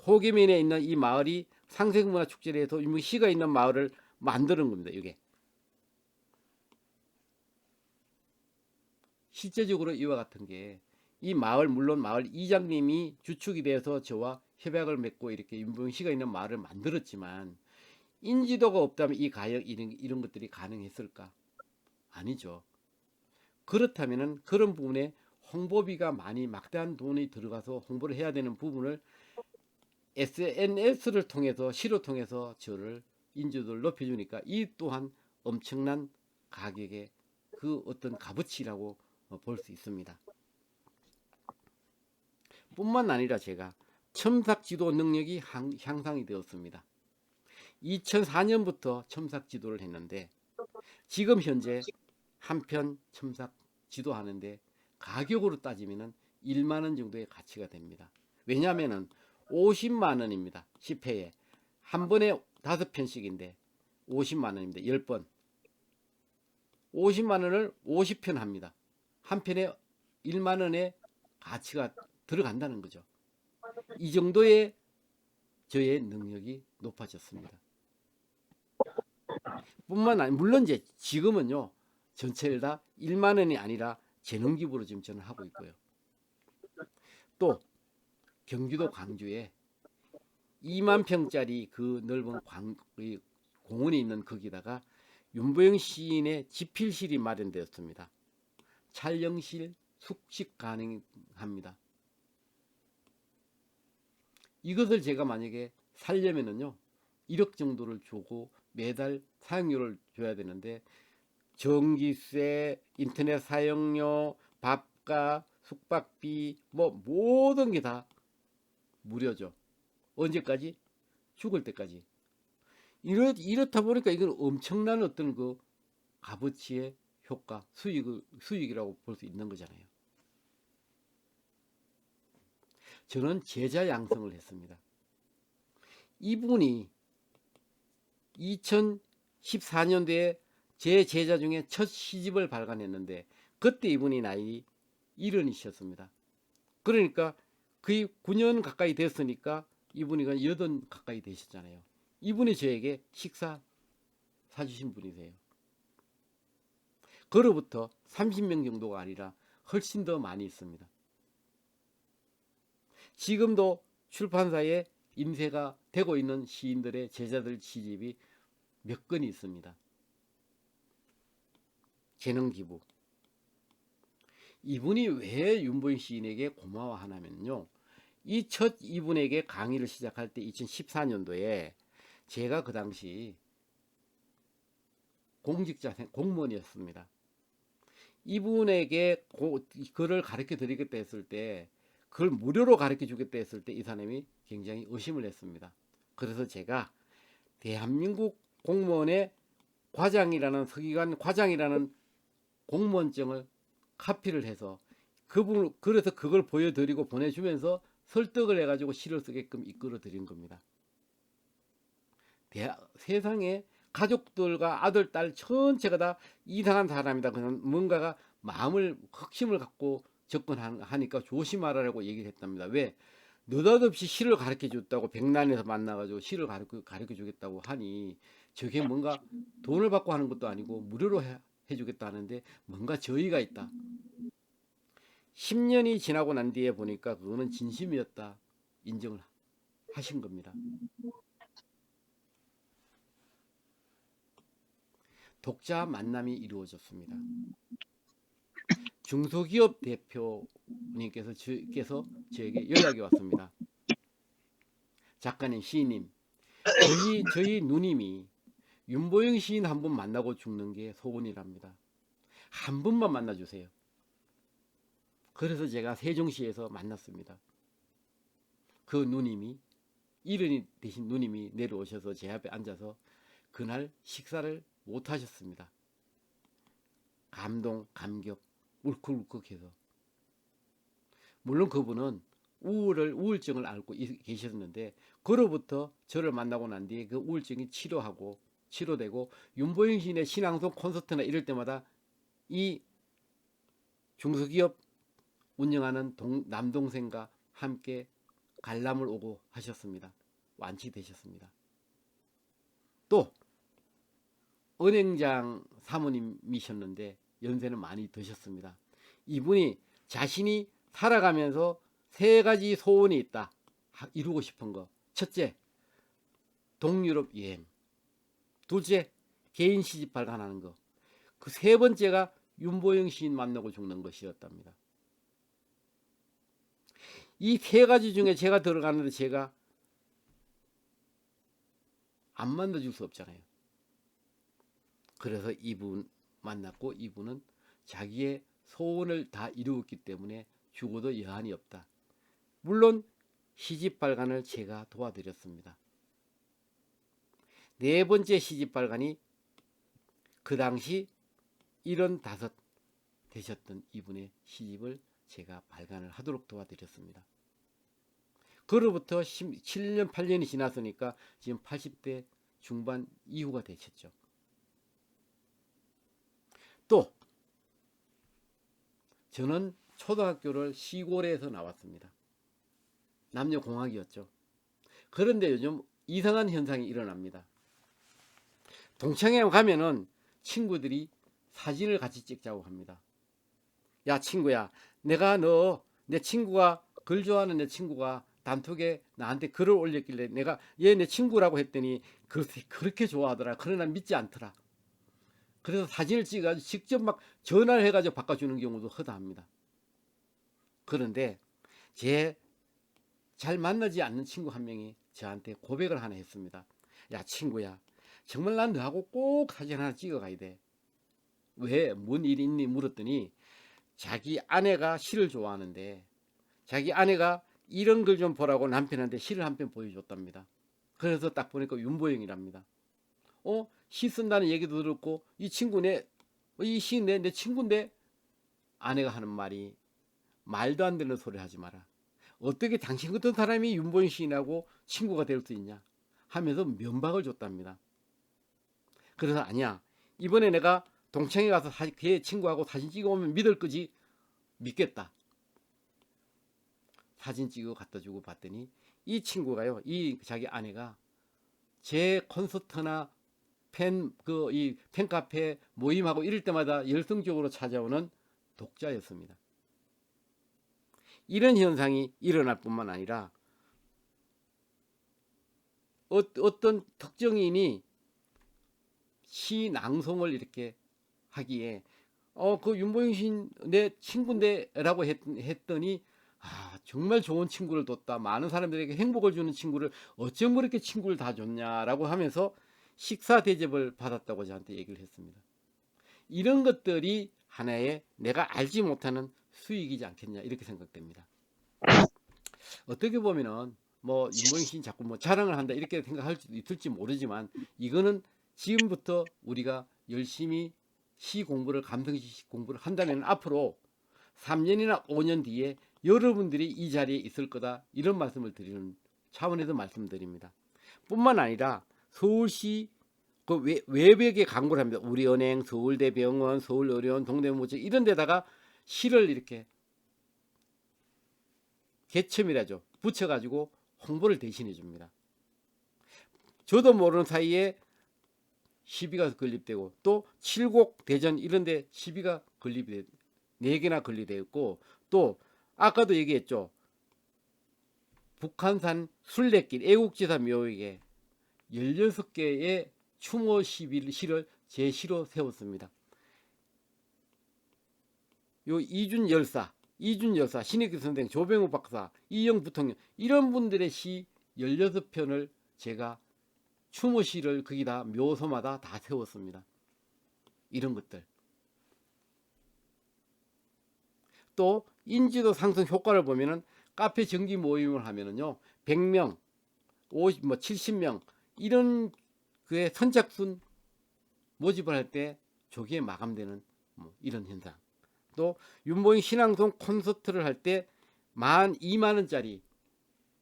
호계면에 있는 이 마을이 상생문화축제를 해서 윤보영 시가 있는 마을을 만드는 겁니다. 이게 실제적으로 이와 같은 게 이 마을 물론 마을 이장님이 주축이 돼서 저와 협약을 맺고 이렇게 윤보영 시가 있는 마을을 만들었지만 인지도가 없다면 이 가역 이런 것들이 가능했을까? 아니죠. 그렇다면은 그런 부분에 홍보비가 많이 막대한 돈이 들어가서 홍보를 해야 되는 부분을 SNS를 통해서 시를 통해서 저를 인지도를 높여주니까 이 또한 엄청난 가격의 그 어떤 값어치라고 볼 수 있습니다. 뿐만 아니라 제가 첨삭 지도 능력이 향상이 되었습니다. 2004년부터 첨삭 지도를 했는데 지금 현재 한 편 첨삭 지도하는데 가격으로 따지면 1만 원 정도의 가치가 됩니다. 왜냐하면 50만 원입니다. 10회에 한 번에 5편씩인데 50만 원입니다. 10번 50만 원을 50편 합니다. 한 편에 1만 원의 가치가 들어간다는 거죠. 이 정도의 저의 능력이 높아졌습니다. 뿐만 아니라 물론 이제 지금은요 전체를 다 1만 원이 아니라 재능기부로 지금 저는 하고 있고요. 또 경기도 광주에 2만 평짜리 그 넓은 공원이 있는 거기다가 윤보영 시인의 집필실이 마련되었습니다. 촬영실, 숙식 가능합니다. 이것을 제가 만약에 살려면은요 1억 정도를 주고 매달 사용료를 줘야 되는데 전기세, 인터넷 사용료, 밥값, 숙박비 뭐 모든 게 다 무료죠. 언제까지? 죽을 때까지. 이렇다 보니까 이건 엄청난 어떤 그 값어치의 효과, 수익이라고 볼 수 있는 거잖아요. 저는 제자 양성을 했습니다. 이분이 2014년도에 제 제자 중에 첫 시집을 발간했는데 그때 이분이 나이 70이셨습니다. 그러니까 거의 9년 가까이 됐으니까 이분이 80 가까이 되셨잖아요. 이분이 저에게 식사 사주신 분이세요. 그로부터 30명 정도가 아니라 훨씬 더 많이 있습니다. 지금도 출판사에 인쇄가 되고 있는 시인들의 제자들 시집이 몇 건이 있습니다. 재능 기부. 이분이 왜 윤보인 시인에게 고마워하냐면요. 이 첫 이분에게 강의를 시작할 때 2014년도에 제가 그 당시 공무원이었습니다. 이분에게 글을 가르쳐 드리겠다 했을 때 그걸 무료로 가르쳐 주겠다 했을 때 이 사람이 굉장히 의심을 했습니다. 그래서 제가 대한민국 공무원의 과장이라는 서기관 과장이라는 공무원증을 카피를 해서 그래서 그걸 보여드리고 보내주면서 설득을 해가지고 시를 쓰게끔 이끌어 드린 겁니다. 세상에 가족들과 아들, 딸 전체가 다 이상한 사람이다. 그냥 뭔가가 확심을 갖고 접근하니까 조심하라고 얘기를 했답니다. 왜? 느닷없이 시를 가르쳐 줬다고 백난에서 만나가지고 시를 가르쳐 주겠다고 하니 저게 뭔가 돈을 받고 하는 것도 아니고 무료로 해주겠다 하는데 뭔가 저의가 있다. 10년이 지나고 난 뒤에 보니까 그거는 진심이었다 인정을 하신 겁니다. 독자 만남이 이루어졌습니다. 중소기업 대표님께서 저에게 연락이 왔습니다. 작가님, 시인님, 저희 누님이 윤보영 시인 한 분 만나고 죽는 게 소원이랍니다. 한 분만 만나주세요. 그래서 제가 세종시에서 만났습니다. 그 누님이 70이 되신 누님이 내려오셔서 제 앞에 앉아서 그날 식사를 못 하셨습니다. 감격, 울컥울컥해서. 물론 그분은 우울증을 앓고 계셨는데 그로부터 저를 만나고 난 뒤에 그 우울증이 치료되고 윤보영 시인의 신앙송 콘서트나 이럴 때마다 이 중소기업 운영하는 남동생과 함께 관람을 오고 하셨습니다. 완치되셨습니다. 또 은행장 사모님이셨는데 연세는 많이 드셨습니다. 이분이 자신이 살아가면서 3가지 소원이 있다. 이루고 싶은 거. 첫째, 동유럽 여행. 둘째, 개인 시집 발간하는 거. 그 3번째가 윤보영 시인 만나고 죽는 것이었답니다. 이 3가지 중에 제가 들어가는데 제가 안 만나줄 수 없잖아요. 그래서 이분 만났고 이분은 자기의 소원을 다 이루었기 때문에 죽어도 여한이 없다. 물론 시집 발간을 제가 도와드렸습니다. 4번째 시집 발간이 그 당시 75 되셨던 이분의 시집을 제가 발간을 하도록 도와드렸습니다. 그로부터 7년 8년이 지났으니까 지금 80대 중반 이후가 되셨죠. 또 저는 초등학교를 시골에서 나왔습니다. 남녀공학이었죠. 그런데 요즘 이상한 현상이 일어납니다. 동창회 가면은 친구들이 사진을 같이 찍자고 합니다. 야 친구야, 내 친구가 글 좋아하는 내 친구가 단톡에 나한테 글을 올렸길래 내가 얘 내 친구라고 했더니 그렇게 좋아하더라. 그러나 믿지 않더라. 그래서 사진을 찍어가지고 직접 막 전화를 해가지고 바꿔주는 경우도 허다합니다. 그런데 제 잘 만나지 않는 친구 한 명이 저한테 고백을 하나 했습니다. 야 친구야, 정말 난 너하고 꼭 사진 하나 찍어 가야 돼. 왜? 뭔 일이 있니? 물었더니 자기 아내가 시를 좋아하는데 자기 아내가 이런 글 좀 보라고 남편한테 시를 한 편 보여줬답니다. 그래서 딱 보니까 윤보영이랍니다. 시 쓴다는 얘기도 들었고 이 친구 이 시인 내 친구인데 아내가 하는 말이 말도 안 되는 소리 하지 마라. 어떻게 당신 같은 사람이 윤보영 시인하고 친구가 될 수 있냐 하면서 면박을 줬답니다. 그래서 아니야. 이번에 내가 동창회 가서 걔 친구하고 사진 찍어오면 믿을 거지. 믿겠다. 사진 찍어 갖다 주고 봤더니 이 친구가요. 이 자기 아내가 제 콘서트나 이 팬카페 모임하고 이럴 때마다 열성적으로 찾아오는 독자였습니다. 이런 현상이 일어날 뿐만 아니라 어떤 특정인이 시 낭송을 이렇게 하기에 그 윤보영 시인 내 친구인데라고 했더니 정말 좋은 친구를 뒀다. 많은 사람들에게 행복을 주는 친구를 어쩜 그렇게 친구를 다 줬냐라고 하면서 식사 대접을 받았다고 저한테 얘기를 했습니다. 이런 것들이 하나의 내가 알지 못하는 수익이지 않겠냐 이렇게 생각됩니다. 어떻게 보면은 뭐 윤보영 시인 자꾸 뭐 자랑을 한다 이렇게 생각할 수도 있을지 모르지만 이거는 지금부터 우리가 열심히 시 공부를 감성시 공부를 한다면 앞으로 3년이나 5년 뒤에 여러분들이 이 자리에 있을 거다 이런 말씀을 드리는 차원에서 말씀드립니다. 뿐만 아니라 서울시 그 외벽에 광고를 합니다. 우리은행, 서울대병원, 서울의료원, 동대문구청 이런 데다가 시를 이렇게 개첨이라죠. 붙여가지고 홍보를 대신해 줍니다. 저도 모르는 사이에 시비가 건립되고 또 칠곡 대전 이런 데 시비가 건립이 4개나 건립되어 있고 또 아까도 얘기했죠. 북한산 순례길 애국지사 묘역에 16개의 추모 시를 제시로 세웠습니다. 요 이준 열사, 신익규 선생, 조병우 박사, 이영 부통령 이런 분들의 시 16편을 제가 추모시를 거기다 묘소마다 다 세웠습니다. 이런 것들. 또 인지도 상승 효과를 보면은 카페 정기 모임을 하면은요 100명, 50, 70명 이런 그의 선착순 모집을 할 때 조기에 마감되는 이런 현상. 또 윤보영 신앙송 콘서트를 할 때 2만 원짜리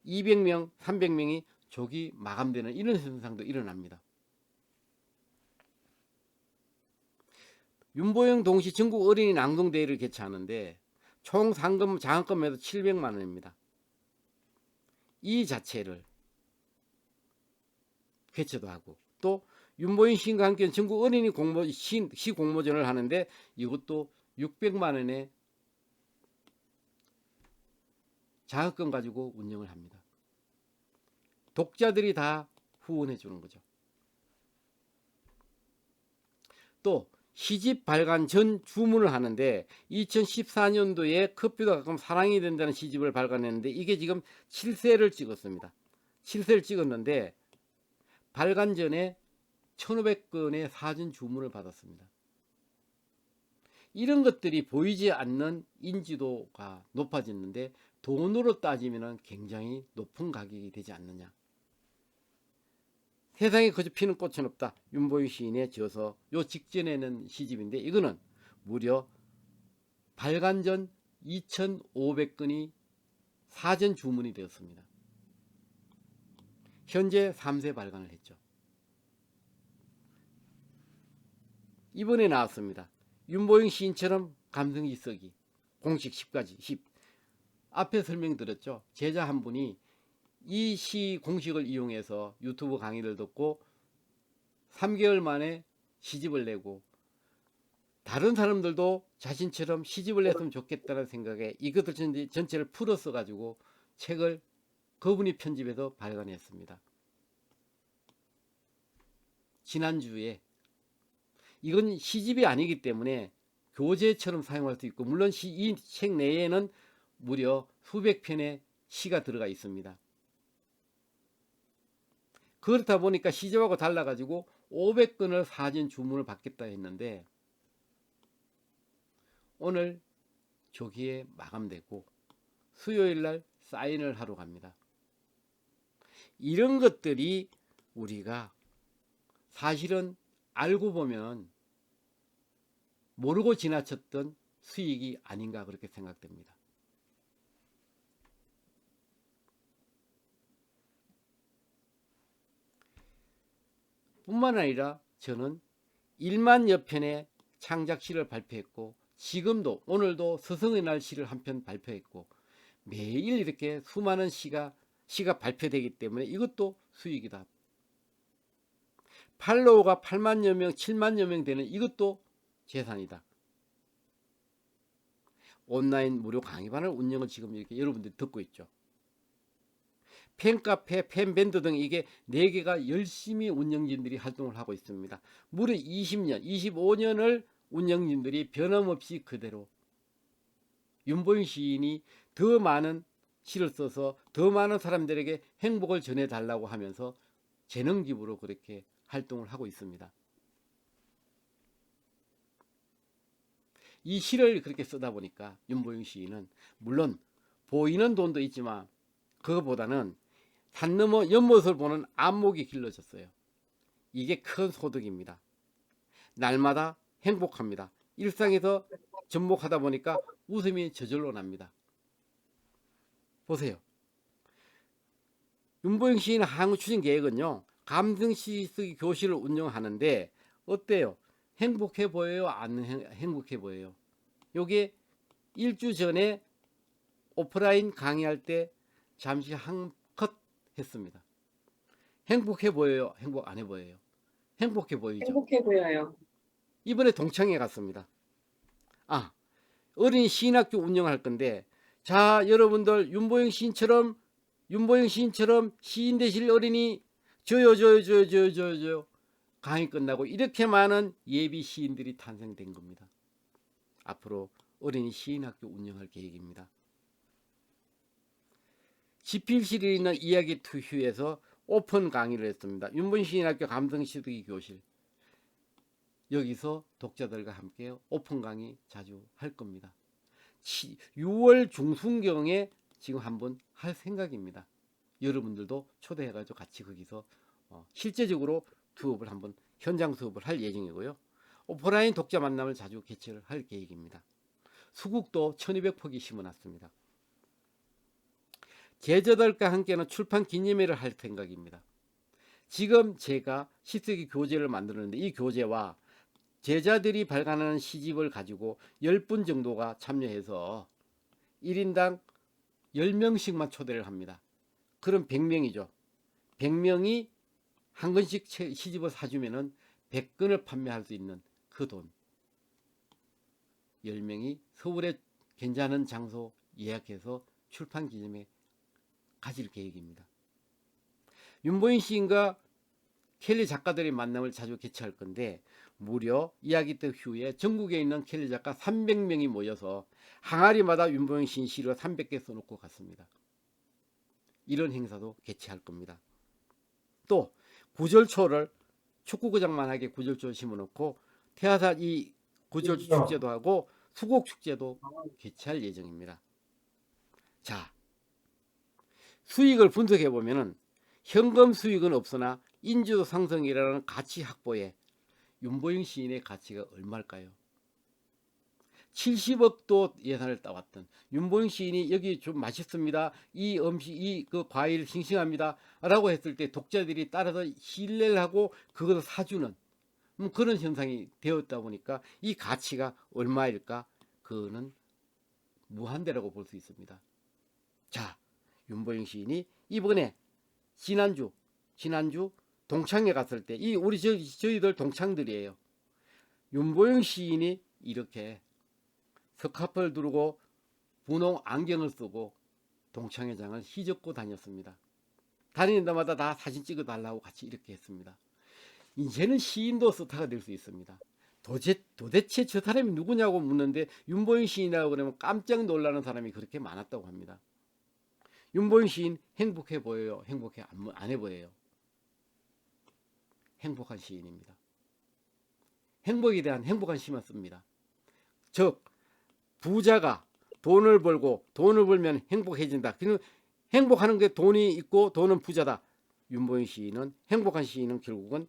200명, 300명이 조기 마감되는 이런 현상도 일어납니다. 윤보영 동시 전국 어린이 낭송대회를 개최하는데 총 상금 장학금에도 700만 원입니다. 이 자체를 개최도 하고 또 윤보영 시인과 함께 전국 어린이 시 공모전을 하는데 이것도 600만 원의 장학금 가지고 운영을 합니다. 독자들이 다 후원해 주는 거죠. 또 시집 발간 전 주문을 하는데 2014년도에 커피도 가끔 사랑이 된다는 시집을 발간했는데 이게 지금 7세를 찍었습니다. 7세를 찍었는데 발간 전에 1,500건의 사전 주문을 받았습니다. 이런 것들이 보이지 않는 인지도가 높아졌는데 돈으로 따지면 굉장히 높은 가격이 되지 않느냐. 세상에 거저 피는 꽃은 없다. 윤보영 시인의 저서 요 직전에는 시집인데 이거는 무려 발간 전 2,500건이 사전 주문이 되었습니다. 현재 3세 발간을 했죠. 이번에 나왔습니다. 윤보영 시인처럼 감성이 쓰기 공식 10가지 10 앞에 설명드렸죠. 제자 한 분이 이 시 공식을 이용해서 유튜브 강의를 듣고 3개월 만에 시집을 내고 다른 사람들도 자신처럼 시집을 냈으면 좋겠다는 생각에 이것들 전체를 풀어서 가지고 책을 그분이 편집해서 발간했습니다. 지난주에 이건 시집이 아니기 때문에 교재처럼 사용할 수 있고 물론 이 책 내에는 무려 수백 편의 시가 들어가 있습니다. 그렇다 보니까 시집하고 달라가지고 500건을 사전 주문을 받겠다 했는데 오늘 조기에 마감되고 수요일날 사인을 하러 갑니다. 이런 것들이 우리가 사실은 알고 보면 모르고 지나쳤던 수익이 아닌가 그렇게 생각됩니다. 뿐만 아니라 저는 1만여 편의 창작시를 발표했고 지금도 오늘도 스승의 날 시를 한 편 발표했고 매일 이렇게 수많은 시가 발표되기 때문에 이것도 수익이다. 팔로워가 8만여 명, 7만여 명 되는 이것도 재산이다. 온라인 무료 강의반을 운영을 지금 이렇게 여러분들이 듣고 있죠. 팬카페, 팬밴드 등 이게 4개가 열심히 운영진들이 활동을 하고 있습니다. 무려 20년, 25년을 운영진들이 변함없이 그대로 윤보영 시인이 더 많은 시를 써서 더 많은 사람들에게 행복을 전해달라고 하면서 재능 기부로 그렇게 활동을 하고 있습니다. 이 시를 그렇게 쓰다 보니까 윤보영 시인은 물론 보이는 돈도 있지만 그것보다는 산 너머 연못을 보는 안목이 길러졌어요. 이게 큰 소득입니다. 날마다 행복합니다. 일상에서 접목하다 보니까 웃음이 저절로 납니다. 보세요. 윤보영 시인 항우 추진 계획은요. 감성시 쓰기 교실을 운영하는데 어때요? 행복해 보여요? 안 행복해 보여요? 요게 일주 전에 오프라인 강의할 때 잠시 한 컷 했습니다. 행복해 보여요? 행복 안 해 보여요? 행복해 보이죠? 행복해 보여요. 이번에 동창회 갔습니다. 어린이 시인학교 운영할 건데 자 여러분들 윤보영 시인처럼 시인 되실 어린이 저요 강의 끝나고 이렇게 많은 예비 시인들이 탄생된 겁니다. 앞으로 어린이 시인학교 운영할 계획입니다. 지필실에 있는 이야기 투휴에서 오픈 강의를 했습니다. 윤보영 시인학교 감성시쓰기 교실 여기서 독자들과 함께 오픈 강의 자주 할 겁니다. 6월 중순경에 지금 한번 할 생각입니다. 여러분들도 초대해가지고 같이 거기서 실제적으로 수업을 한번 현장 수업을 할 예정이고요. 오프라인 독자 만남을 자주 개최를 할 계획입니다. 수국도 1200포기 심어놨습니다. 제자들과 함께는 출판 기념회를 할 생각입니다. 지금 제가 시쓰기 교재를 만들었는데 이 교재와 제자들이 발간하는 시집을 가지고 10분 정도가 참여해서 1인당 10명씩만 초대를 합니다. 그럼 100명이죠. 100명이 한 권씩 시집을 사주면은 100권을 판매할 수 있는 그 돈. 10명이 서울에 괜찮은 장소 예약해서 출판 기념회 가질 계획입니다. 윤보영 시인과 켈리 작가들의 만남을 자주 개최할 건데 무려 이야기 때 후에 전국에 있는 켈리 작가 300명이 모여서 항아리마다 윤보영 시인 시를 300개 써놓고 갔습니다. 이런 행사도 개최할 겁니다. 또 구절초를 축구구장만하게 구절초 심어놓고 태화산 이 구절초 축제도 하고 수곡 축제도 개최할 예정입니다. 자, 수익을 분석해 보면은 현금 수익은 없으나 인지도 상승이라는 가치 확보에 윤보영 시인의 가치가 얼마일까요? 70억도 예산을 따왔던 윤보영 시인이 여기 좀 맛있습니다. 이 음식, 그 과일 싱싱합니다. 라고 했을 때 독자들이 따라서 신뢰를 하고 그것을 사주는 그런 현상이 되었다 보니까 이 가치가 얼마일까? 그거는 무한대라고 볼 수 있습니다. 자, 윤보영 시인이 이번에 지난주 동창회 갔을 때 이 우리 저희들 동창들이에요. 윤보영 시인이 이렇게 석화풀 두르고 분홍 안경을 쓰고 동창회장을 휘젓고 다녔습니다. 다니는 데마다 다 사진 찍어 달라고 같이 이렇게 했습니다. 이제는 시인도 스타가 될 수 있습니다. 도대체 저 사람이 누구냐고 묻는데 윤보영 시인이라고 그러면 깜짝 놀라는 사람이 그렇게 많았다고 합니다. 윤보영 시인 행복해 보여요? 행복해 안 해 보여요? 행복한 시인입니다. 행복에 대한 행복한 시만 씁니다. 즉 부자가 돈을 벌면 행복해진다. 행복하는 게 돈이 있고 돈은 부자다. 윤보영 시인은 행복한 시인은 결국은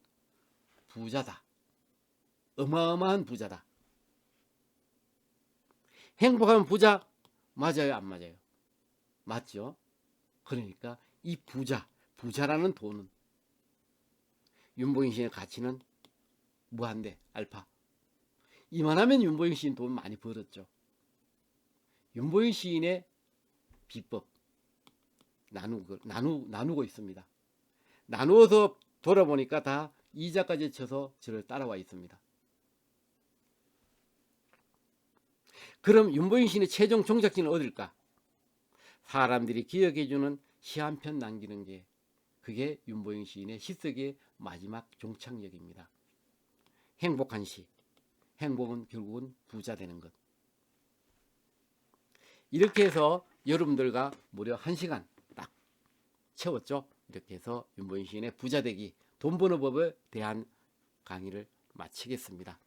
부자다. 어마어마한 부자다. 행복하면 부자 맞아요, 안 맞아요? 맞죠? 그러니까 이 부자라는 돈은 윤보영 시인의 가치는 무한대, 알파. 이만하면 윤보영 시인 돈 많이 벌었죠. 윤보영 시인의 비법 나누고 있습니다. 나누어서 돌아보니까 다 이자까지 쳐서 저를 따라와 있습니다. 그럼 윤보영 시인의 최종 종착지는 어딜까? 사람들이 기억해주는 시 한 편 남기는 게 그게 윤보영 시인의 시석의 마지막 종착역입니다. 행복한 시, 행복은 결국은 부자 되는 것. 이렇게 해서 여러분들과 무려 1시간 딱 채웠죠. 이렇게 해서 윤보영 시인의 부자 되기, 돈 버는 법에 대한 강의를 마치겠습니다.